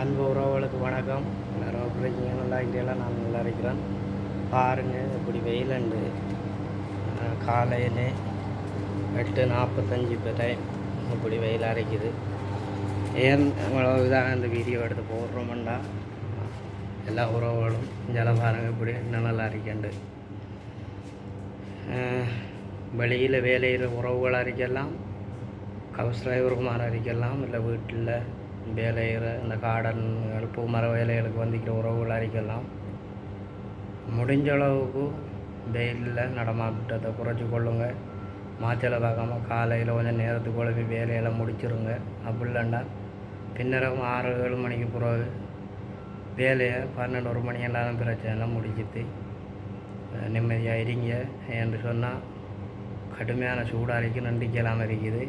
அன்பு உறவுகளுக்கு வணக்கம். எல்லோரும் எப்படி இருக்கீங்க? நல்லா இருக்கிறீங்களா? நான் நல்லா இருக்கிறேன். பாருங்கள் இப்படி வெயிலண்டு காலையில் 8:45 இப்போ டைம். இப்படி வெயில் அரைக்குது. ஏன் இவ்வளவு இதாக இந்த வீடியோ எடுத்து போடுறோம்னா எல்லா உறவுகளும் ஜலம் பாருங்கள் இப்படி நல்லா அரைக்கண்டு. வெளியில் வேலையில் உறவுகள் அரைக்கலாம், ஹவுஸ் டிரைவருக்குமார் அரைக்கலாம், இல்லை வீட்டில் வேலையில் இந்த கார்டன்கள் பூமர வேலைகளுக்கு வந்துக்கிற உறவுகள் அரைக்கலாம். முடிஞ்ச அளவுக்கு வெயிலில் நடமாட்டத்தை குறைச்சி கொள்ளுங்க. மாச்சலை பார்க்காம காலையில் கொஞ்சம் நேரத்துக்கு குழப்பி வேலையெல்லாம் முடிச்சிருங்க. அப்படி இல்லைண்டா பின்னரம் 6-7 மணிக்கு பிறகு வேலையை 12-1 மணி எல்லாம் பிரச்சனை முடிச்சுட்டு நிம்மதியாக இருங்க. என்று சொன்னால் கடுமையான சூடாரிக்கு நண்டிக்கலாமல் இருக்குது.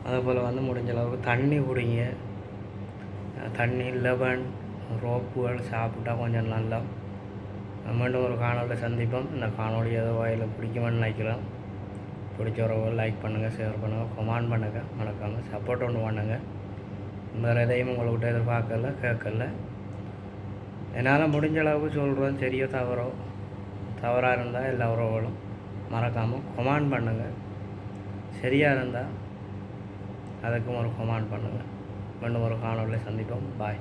அதுபோல் முடிஞ்ச அளவுக்கு தண்ணி குடிங்க. தண்ணி, லெமன், ரோப்புகள் சாப்பிட்டா கொஞ்சம் நல்லா. மீண்டும் ஒரு காணொலியில் சந்திப்போம். இந்த காணொலி ஏதோ வாயில் பிடிக்குமென்னு நினைக்கிறோம். பிடிச்சவர்கள் லைக் பண்ணுங்கள், ஷேர் பண்ணுங்கள், கமெண்ட் பண்ணுங்கள், மறக்காமல் சப்போர்ட் ஒன்று பண்ணுங்கள். வேறு எதையும் உங்கள்கிட்ட எதிர்பார்க்கல, கேட்கல. என்னால் முடிஞ்ச அளவுக்கு சொல்கிறோம். சரியோ தவறோ, தவறாக இருந்தால் எல்லா உறவுகளும் மறக்காமல் கமெண்ட் பண்ணுங்கள். சரியாக இருந்தால் அதுக்கும் ஒரு கமெண்ட் பண்ணுங்கள். மீண்டும் ஒரு காணொலியில் சந்திப்போம். பாய்.